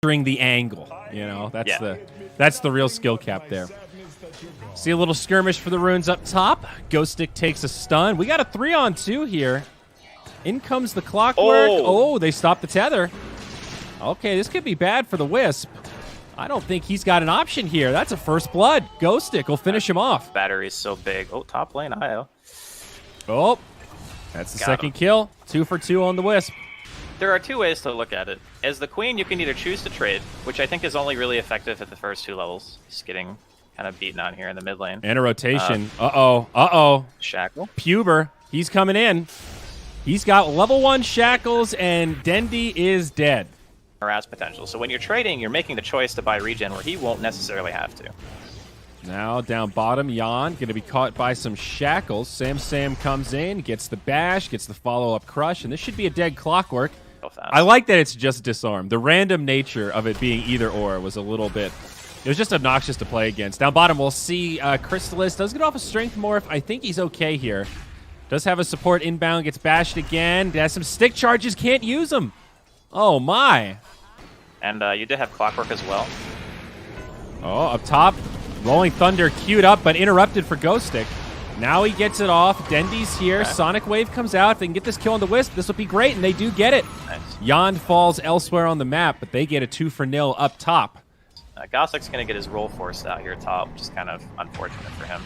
during the angle. You know, that's the real skill cap there. See a little skirmish for the runes up top. Ghost Stick takes a stun. We got a 3-on-2 here. In comes the clockwork. Oh, they stopped the tether. Okay, this could be bad for the Wisp. I don't think he's got an option here. That's a first blood. Ghost Stick will finish him off. Battery's so big. Oh, top lane IO. Oh, that's the second kill. 2 for 2 on the Wisp. There are two ways to look at it. As the queen, you can either choose to trade, which I think is only really effective at the first 2 levels. Just getting kind of beaten on here in the mid lane. And a rotation. Uh-oh. Shackle. Puber, he's coming in. He's got level 1 shackles, and Dendi is dead. Harass potential. So when you're trading, you're making the choice to buy regen where he won't necessarily have to. Now down bottom, Jan going to be caught by some shackles. Sam comes in, gets the bash, gets the follow-up crush, and this should be a dead clockwork. I like that it's just disarm. The random nature of it being either or was a little bit... It was just obnoxious to play against. Down bottom, we'll see Crystallis does get off a strength morph. I think he's okay here. Does have a support inbound, gets bashed again. Has some stick charges, can't use them. Oh, my. And you did have clockwork as well. Oh, up top. Rolling Thunder queued up, but interrupted for Ghost Stick. Now he gets it off. Dendi's here. Okay. Sonic Wave comes out. If they can get this kill on the Wisp, this will be great, and they do get it. Nice. Yond falls elsewhere on the map, but they get a 2-0 up top. Gossic's going to get his roll forced out here top, which is kind of unfortunate for him.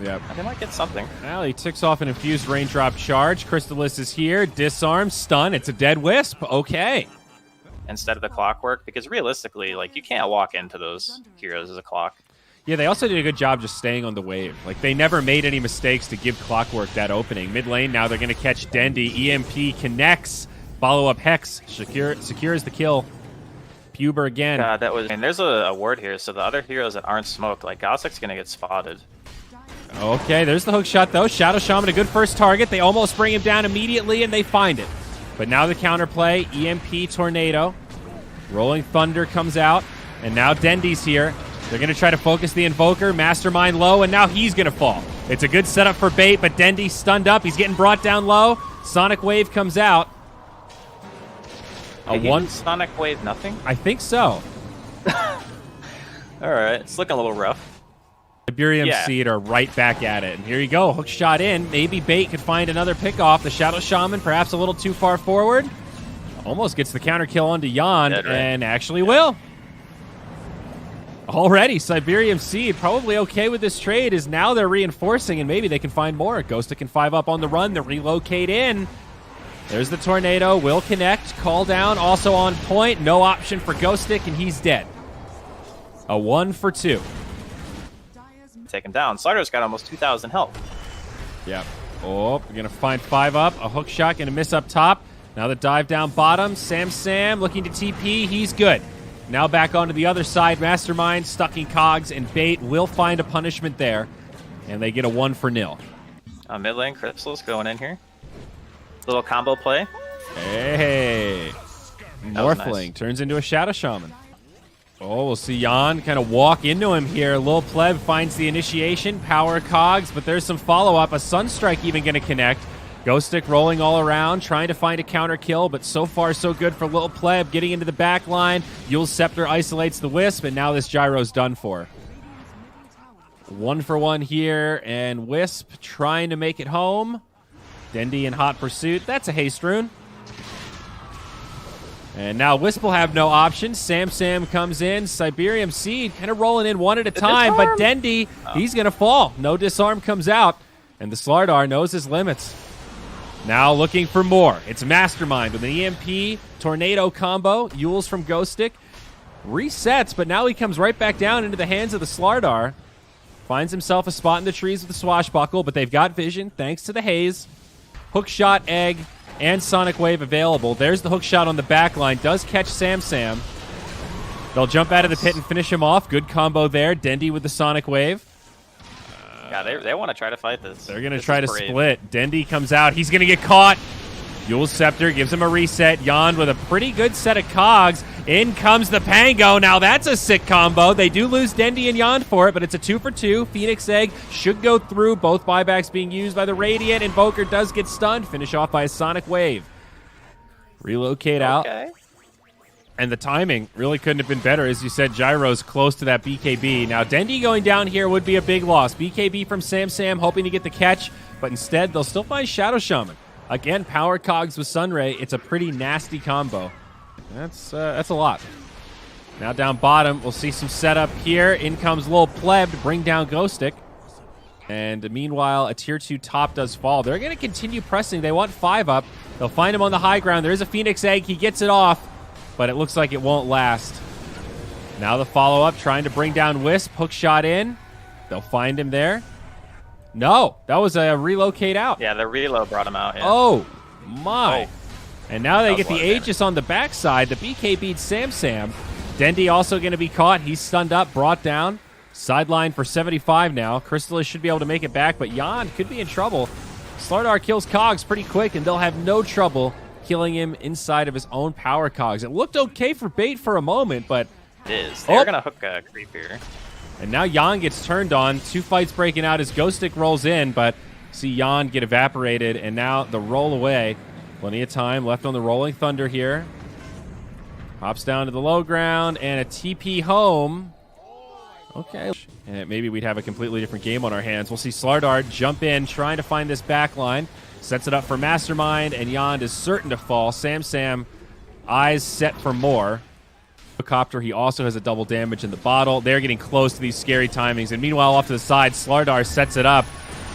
Yep. They might get something. Well, he ticks off an infused raindrop charge. Crystallis is here. Disarm, stun. It's a dead Wisp. Okay. Instead of the clockwork, because realistically, like, you can't walk into those heroes as a clock. Yeah, they also did a good job just staying on the wave. Like, they never made any mistakes to give clockwork that opening. Mid lane, now they're going to catch Dendi. EMP connects. Follow-up Hex. Secures the kill. Puber again. God, that was... And there's a ward here, so the other heroes that aren't smoked, like, Gossic's going to get spotted. Okay, there's the hook shot, though. Shadow Shaman, a good first target. They almost bring him down immediately, and they find it. But now the counterplay, EMP Tornado. Rolling Thunder comes out, and now Dendi's here. They're going to try to focus the Invoker. Mastermind low, and now he's going to fall. It's a good setup for bait, but Dendi stunned up. He's getting brought down low. Sonic Wave comes out. Sonic Wave nothing? I think so. Alright, it's looking a little rough. CYBERIUM Seed are right back at it. And here you go, hook shot in. Maybe Bait could find another pickoff. The Shadow Shaman perhaps a little too far forward. Almost gets the counter kill onto Jan, and actually will. Already, CYBERIUM Seed probably okay with this trade, is now they're reinforcing, and maybe they can find more. Ghost can 5 up on the run, they relocate in. There's the Tornado, will connect, call down, also on point. No option for Ghost Stick, and he's dead. A 1 for 2. Take him down. Slider's got almost 2,000 health. Yep. Oh, we're going to find 5 up. A hook shot, going to miss up top. Now the dive down bottom. Sam looking to TP. He's good. Now back onto the other side. Mastermind, Stucking Cogs, and Bait will find a punishment there. And they get a 1-0. Mid lane, Crystal's going in here. Little combo play. Hey. Morphling nice. Turns into a Shadow Shaman. Oh, we'll see Jan kind of walk into him here. Lil Pleb finds the initiation. Power Cogs, but there's some follow-up. A Sunstrike even going to connect. Ghost Stick rolling all around, trying to find a counter kill, but so far so good for Lil Pleb. Getting into the back line. Yule's Scepter isolates the Wisp, and now this Gyro's done for. 1 for 1 here, and Wisp trying to make it home. Dendi in hot pursuit. That's a haste rune. And now Wisp will have no option. Sam comes in. CYBERIUM Seed kind of rolling in one at a time, but Dendi, he's going to fall. No disarm comes out, and the Slardar knows his limits. Now looking for more. It's Mastermind with an EMP Tornado combo. Yules from Ghost Stick. Resets, but now he comes right back down into the hands of the Slardar. Finds himself a spot in the trees with the Swashbuckle, but they've got vision thanks to the haze. Hook shot, egg, and Sonic Wave available. There's the hook shot on the back line. Does catch Sam. They'll jump out of the pit and finish him off. Good combo there. Dendi with the Sonic Wave. Yeah, they want to try to fight this. They're going to try to split. Dendi comes out. He's going to get caught. Yule's Scepter gives him a reset. Yond with a pretty good set of cogs. In comes the Pango. Now that's a sick combo. They do lose Dendi and Yond for it, but it's a 2 for 2. Phoenix Egg should go through. Both buybacks being used by the Radiant. Invoker does get stunned. Finish off by a Sonic Wave. Relocate out. And the timing really couldn't have been better. As you said, Gyro's close to that BKB. Now, Dendy going down here would be a big loss. BKB from Sam hoping to get the catch, but instead they'll still find Shadow Shaman. Again, Power Cogs with Sunray. It's a pretty nasty combo. That's a lot. Now down bottom, we'll see some setup here. In comes Lil Pleb to bring down Ghostic. And meanwhile, a tier 2 top does fall. They're going to continue pressing. They want 5 up. They'll find him on the high ground. There is a Phoenix Egg. He gets it off, but it looks like it won't last. Now the follow-up, trying to bring down Wisp. Hook shot in. They'll find him there. No, that was a relocate out. Yeah, the reload brought him out. Yeah. Oh, my. Oh. And now they get the Aegis on the backside. The BK beats Sam. Dendy also going to be caught. He's stunned up, brought down. Sideline for 75 now. Crystallis should be able to make it back, but Jan could be in trouble. Slardar kills Cogs pretty quick, and they'll have no trouble killing him inside of his own Power Cogs. It looked okay for Bait for a moment, but... It is. They're going to hook a creep here. And now Jan gets turned on. 2 fights breaking out as Ghostic rolls in, but see Jan get evaporated, and now the roll away. Plenty of time left on the Rolling Thunder here. Hops down to the low ground, and a TP home. Okay. And maybe we'd have a completely different game on our hands. We'll see Slardar jump in, trying to find this back line. Sets it up for Mastermind, and Yond is certain to fall. Sam, eyes set for more. Copter, he also has a double damage in the bottle. They're getting close to these scary timings. And meanwhile, off to the side, Slardar sets it up.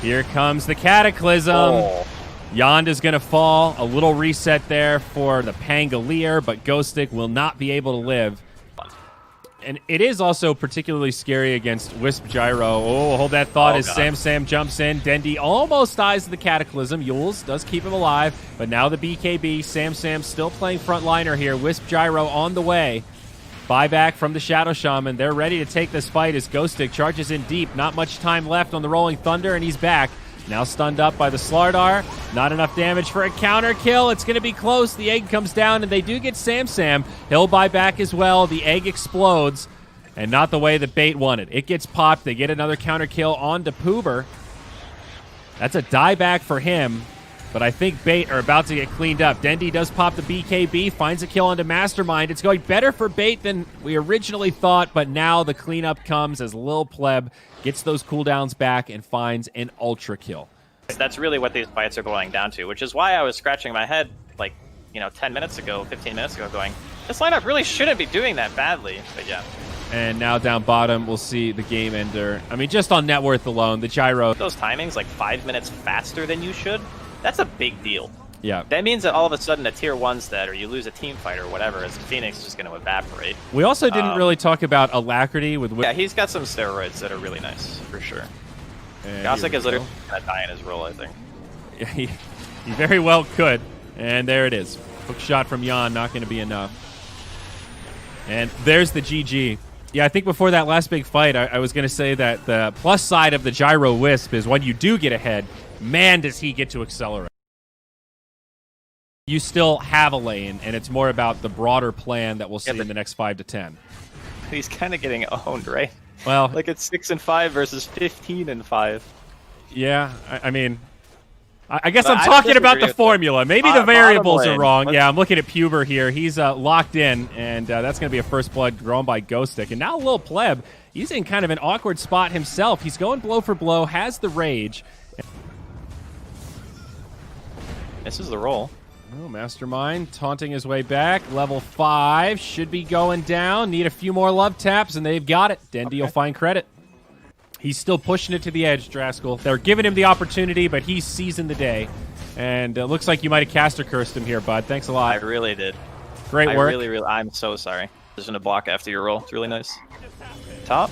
Here comes the Cataclysm. Oh. Yond is going to fall. A little reset there for the Pangolier, but Ghostic will not be able to live. And it is also particularly scary against Wisp Gyro. Oh, hold that thought as Sam jumps in. Dendy almost dies to the Cataclysm. Yules does keep him alive, but now the BKB. Sam still playing frontliner here. Wisp Gyro on the way. Buyback from the Shadow Shaman. They're ready to take this fight as Ghostic charges in deep. Not much time left on the Rolling Thunder, and he's back. Now stunned up by the Slardar. Not enough damage for a counter kill. It's going to be close. The egg comes down, and they do get Sam. He'll buy back as well. The egg explodes, and not the way that Bait wanted. It gets popped. They get another counter kill onto Poober. That's a dieback for him, but I think Bait are about to get cleaned up. Dendy does pop the BKB, finds a kill onto Mastermind. It's going better for Bait than we originally thought, but now the cleanup comes as Lil Pleb gets those cooldowns back and finds an ultra kill. That's really what these fights are boiling down to, which is why I was scratching my head like, 10 minutes ago, 15 minutes ago, going, this lineup really shouldn't be doing that badly, but yeah. And now down bottom, we'll see the game ender. I mean, just on net worth alone, the Gyro. Those timings, like 5 minutes faster than you should, that's a big deal. Yeah. That means that all of a sudden a tier 1's dead, or you lose a team fight or whatever, as Phoenix is just going to evaporate. We also didn't really talk about Alacrity with... Yeah, he's got some steroids that are really nice, for sure. Ghostic is literally going to die in his role, I think. Yeah, he very well could. And there it is. Hook shot from Jan, not going to be enough. And there's the GG. Yeah, I think before that last big fight, I was going to say that the plus side of the Gyro Wisp is when you do get ahead, man, does he get to accelerate. You still have a lane, and it's more about the broader plan that we'll see in the next 5 to 10. He's kind of getting owned, right? Well, like it's 6-5 versus 15-5. Yeah, I mean, I guess I'm talking about the formula. Maybe the variables are wrong. Yeah, I'm looking at Puber here. He's locked in, and that's going to be a first blood grown by Ghostic. And now Lil Pleb, he's in kind of an awkward spot himself. He's going blow for blow, has the rage. This is the roll. Oh, Mastermind taunting his way back. Level 5 should be going down. Need a few more love taps, and they've got it. Dendy will find credit. He's still pushing it to the edge, Draskell. They're giving him the opportunity, but he's seizing the day. And it looks like you might have caster cursed him here, bud. Thanks a lot. I really did. Great work. I'm so sorry. Just in a block after your roll. It's really nice. Top.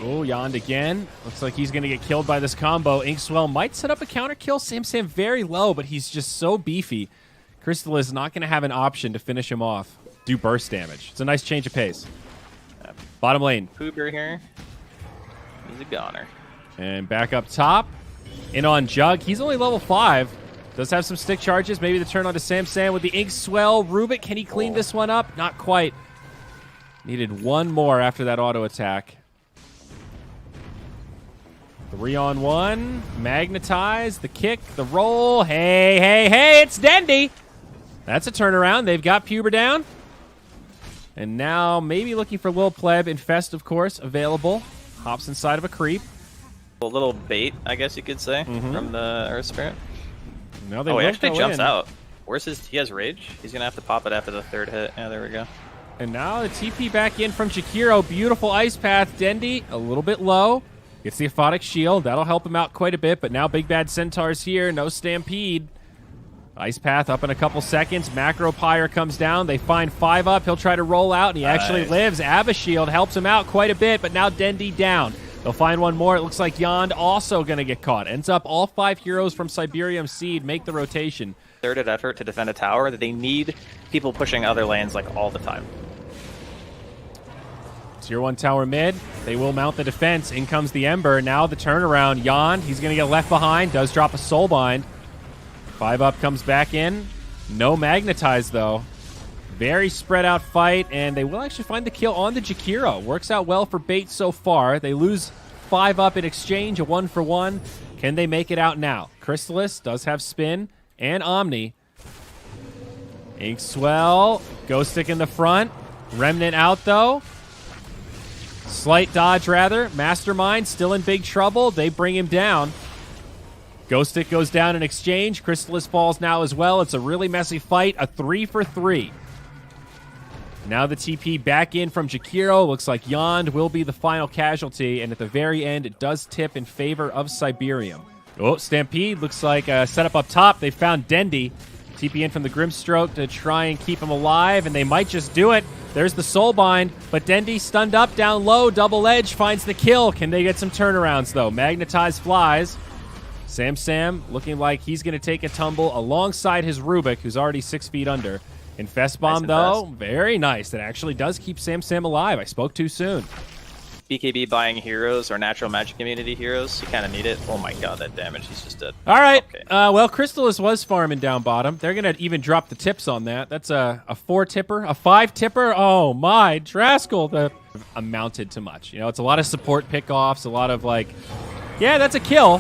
Oh, Yond again. Looks like he's going to get killed by this combo. Inkswell might set up a counter kill. Sam very low, but he's just so beefy. Crystal is not going to have an option to finish him off. Do burst damage. It's a nice change of pace. Bottom lane. Poober here. He's a goner. And back up top. In on Jug. He's only level 5. Does have some stick charges. Maybe the turn on to Sam with the Inkswell. Rubik, can he clean this one up? Not quite. Needed one more after that auto attack. 3-on-1. Magnetize. The kick. The roll. Hey, it's Dendy. That's a turnaround. They've got Puber down. And now maybe looking for Lil Pleb. Infest, of course, available. Hops inside of a creep. A little bait, I guess you could say, from the Earth Spirit. Now they Oh, he will actually go jumps in. out. Where's his... He has Rage? He's going to have to pop it after the 3rd hit. Yeah, there we go. And now the TP back in from Jakiro. Beautiful Ice Path. Dendy, a little bit low. Gets the Aphotic Shield. That'll help him out quite a bit. But now Big Bad Centaur's here. No Stampede. Ice Path up in a couple seconds. Macro Pyre comes down. They find 5 up. He'll try to roll out, and he actually lives. Abba Shield helps him out quite a bit, but now Dendy down. They'll find one more. It looks like Yond also going to get caught. Ends up all 5 heroes from CYBERIUM Seed make the rotation. Concerted effort to defend a tower that they need people pushing other lanes like all the time. Tier 1 tower mid. They will mount the defense. In comes the Ember. Now the turnaround. Yond, he's going to get left behind. Does drop a Soulbind. 5 up comes back in. No Magnetize, though. Very spread out fight, and they will actually find the kill on the Jakiro. Works out well for Bait so far. They lose 5 up in exchange, a 1-for-1. Can they make it out now? Crystallis does have Spin and Omni. Inkswell, Ghost Stick in the front. Remnant out, though. Slight dodge, rather. Mastermind still in big trouble. They bring him down. Ghost Stick goes down in exchange. Crystallis falls now as well. It's a really messy fight. A 3-for-3. Now the TP back in from Jakiro. Looks like Yond will be the final casualty. And at the very end, it does tip in favor of CYBERIUM. Oh, Stampede looks like a setup up top. They found Dendy. TP in from the Grimstroke to try and keep him alive. And they might just do it. There's the Soulbind. But Dendy stunned up down low. Double Edge finds the kill. Can they get some turnarounds, though? Magnetize flies. Sam looking like he's going to take a tumble alongside his Rubik, who's already 6 feet under. Infest Bomb, though, very nice. That actually does keep Sam alive. I spoke too soon. BKB buying heroes or natural magic community heroes, you kind of need it. Oh my god, that damage, he's just dead. All right. Okay. Well, Crystallis was farming down bottom. They're going to even drop the tips on that. That's a 4-tipper, a 5-tipper. Oh, my. Draskell, the amounted to much. You know, it's a lot of support pickoffs, a lot of like, yeah, that's a kill.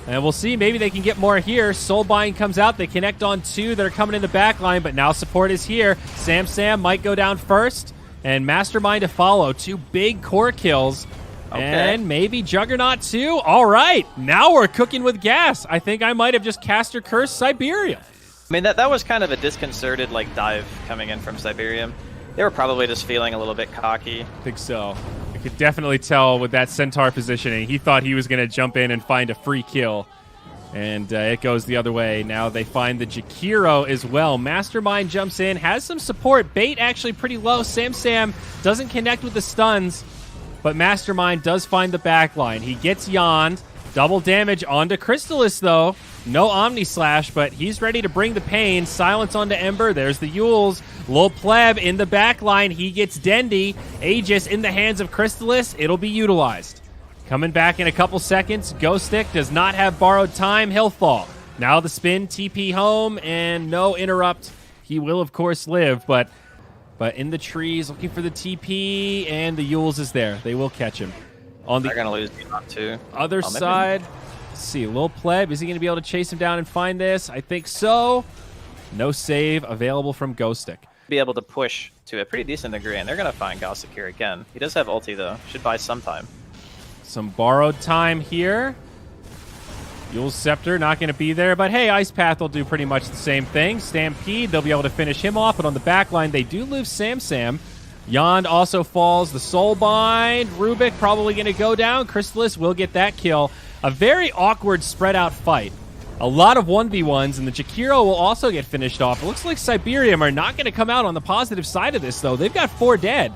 And we'll see. Maybe they can get more here. Soulbind comes out. They connect on 2 that are coming in the back line, but now support is here. Sam might go down first, and Mastermind to follow. 2 big core kills. Okay. And maybe Juggernaut too. All right. Now we're cooking with gas. I think I might have just cast or cursed CYBERIUM. I mean, that was kind of a disconcerted like dive coming in from CYBERIUM. They were probably just feeling a little bit cocky. I think so. I could definitely tell with that Centaur positioning. He thought he was going to jump in and find a free kill. And it goes the other way. Now they find the Jakiro as well. Mastermind jumps in, has some support. Bait actually pretty low. Sam doesn't connect with the stuns, but Mastermind does find the backline. He gets Yond. Double damage onto Crystallis, though. No Omni Slash, but he's ready to bring the pain. Silence onto Ember. There's the Yules. Lil Pleb in the back line. He gets Dendy. Aegis in the hands of Crystallis. It'll be utilized. Coming back in a couple seconds. Ghost Stick does not have borrowed time. He'll fall. Now the spin. TP home and no interrupt. He will, of course, live, but in the trees looking for the TP, and the Yules is there. They will catch him. On the They're going to lose Beyond too. Other side, let's see, Lil Pleb, is he going to be able to chase him down and find this? I think so. No save available from Ghost Stick. Be able to push to a pretty decent degree, and they're going to find Ghost Stick here again. He does have ulti, though. Should buy some time. Some borrowed time here. Yule's Scepter not going to be there, but hey, Ice Path will do pretty much the same thing. Stampede, they'll be able to finish him off, but on the back line, they do lose Sam. Yond also falls. The Soulbind. Rubik probably going to go down. Crystallis will get that kill. A very awkward spread out fight. A lot of 1v1s, and the Jakiro will also get finished off. It looks like CYBERIUM are not going to come out on the positive side of this, though. They've got 4 dead.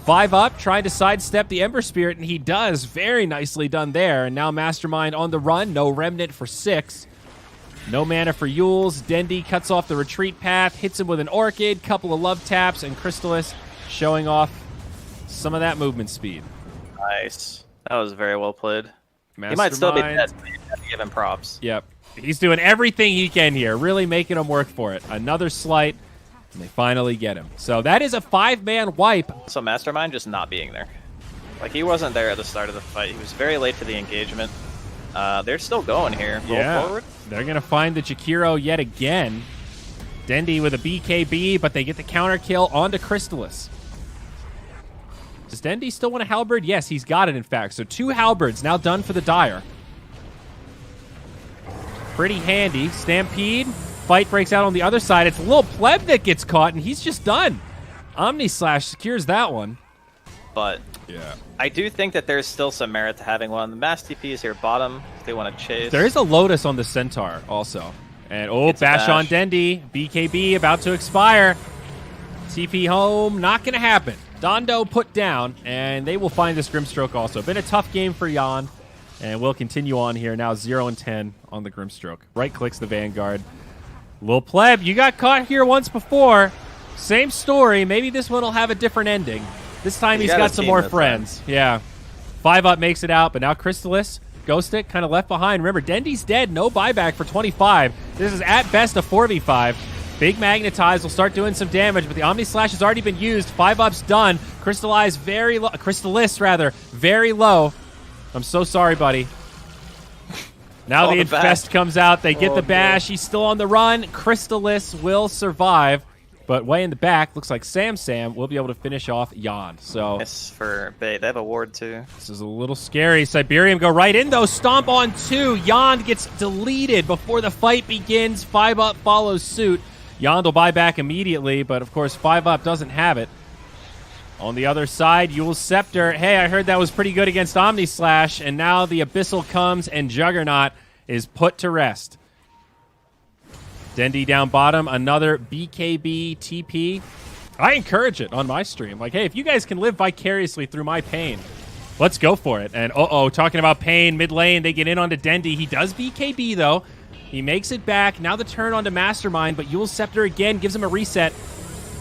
5 up, trying to sidestep the Ember Spirit, and he does. Very nicely done there. And now Mastermind on the run. No Remnant for 6. No mana for Yules. Dendy cuts off the retreat path, hits him with an Orchid, couple of love taps, and Crystallis showing off some of that movement speed. Nice. That was very well played. Mastermind. He might still be dead, but you have to give him props. Yep. He's doing everything he can here, really making him work for it. Another slight, and they finally get him. So that is a 5-man wipe. So Mastermind just not being there. Like, he wasn't there at the start of the fight. He was very late for the engagement. They're still going here. Roll forward. They're going to find the Jakiro yet again. Dendy with a BKB, but they get the counter kill onto Crystallis. Does Dendy still want a halberd? Yes, he's got it, in fact. So 2 halberds now done for the Dire. Pretty handy. Stampede. Fight breaks out on the other side. It's a little pleb that gets caught, and he's just done. Omni Slash secures that one. But yeah, I do think that there's still some merit to having one. The mass TP is here bottom if they want to chase. There is a Lotus on the Centaur also. And bash on Dendy. BKB about to expire. TP home, not going to happen. Dondo put down, and they will find this Grimstroke also. Been a tough game for Jan, and we'll continue on here. Now 0-10 on the Grimstroke. Right clicks the Vanguard. Lil Pleb, you got caught here once before. Same story. Maybe this one will have a different ending. This time he's got some more friends. Yeah. 5-up makes it out, but now Crystallis, Ghostic, kind of left behind. Remember, Dendy's dead. No buyback for 25. This is at best a 4v5. Big Magnetize will start doing some damage, but the Omni Slash has already been used. 5-up's done. Crystallis very low. I'm so sorry, buddy. Now the Infest comes out. They get the bash. He's still on the run. Crystallis will survive. But way in the back, looks like Sam will be able to finish off Jan. So it's for bait. They have a ward too. This is a little scary. CYBERIUM go right in though. Stomp on 2. Jan gets deleted before the fight begins. 5-up follows suit. Jan will buy back immediately, but of course 5-up doesn't have it. On the other side, Yule's Scepter. Hey, I heard that was pretty good against Omni Slash, and now the Abyssal comes and Juggernaut is put to rest. Dendy down bottom, another BKB TP. I encourage it on my stream. Like, hey, if you guys can live vicariously through my pain, let's go for it. And talking about pain, mid lane, they get in onto Dendy. He does BKB though. He makes it back. Now the turn onto Mastermind, but Yule's Scepter again gives him a reset.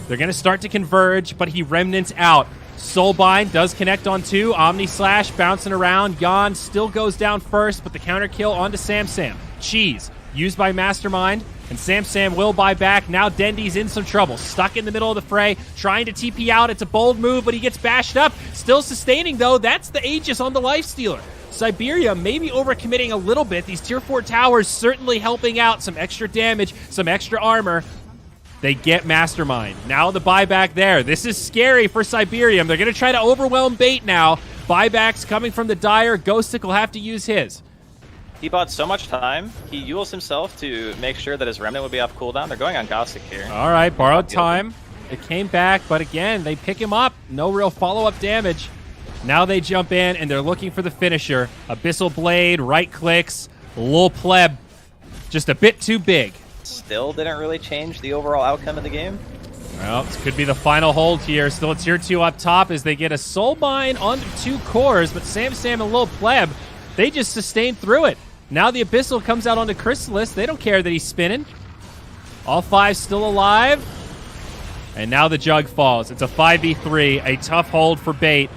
They're going to start to converge, but he remnants out. Soulbind does connect on 2. Omni Slash bouncing around. Jan still goes down first, but the counter kill onto Sam. Cheese used by Mastermind, and Sam will buy back. Now Dendy's in some trouble. Stuck in the middle of the fray, trying to TP out. It's a bold move, but he gets bashed up. Still sustaining, though. That's the Aegis on the Lifestealer. CYBERIUM maybe overcommitting a little bit. These tier 4 towers certainly helping out. Some extra damage, some extra armor. They get Mastermind. Now the buyback there. This is scary for CYBERIUM. They're going to try to overwhelm bait now. Buybacks coming from the Dire. Ghostic will have to use his. He bought so much time. He Yules himself to make sure that his Remnant would be off cooldown. They're going on Ghostic here. All right, borrowed time. It came back, but again, they pick him up. No real follow-up damage. Now they jump in, and they're looking for the finisher. Abyssal Blade, right clicks. Lil Pleb, just a bit too big. Still didn't really change the overall outcome of the game. Well, this could be the final hold here. Still a tier 2 up top as they get a Soulbind onto 2 cores, but Sam and Lil Pleb, they just sustain through it. Now the Abyssal comes out onto Crystallis. They don't care that he's spinning. All 5 still alive. And now the Jug falls. It's a 5v3, a tough hold for bait.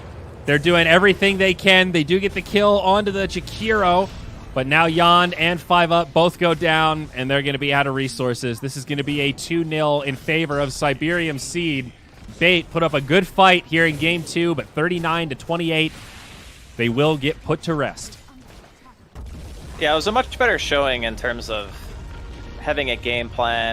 They're doing everything they can. They do get the kill onto the Jakiro. But now Jan and 5-up both go down, and they're going to be out of resources. This is going to be a 2-0 in favor of CYBERIUM Seed. Bait put up a good fight here in Game 2, but 39-28, they will get put to rest. Yeah, it was a much better showing in terms of having a game plan,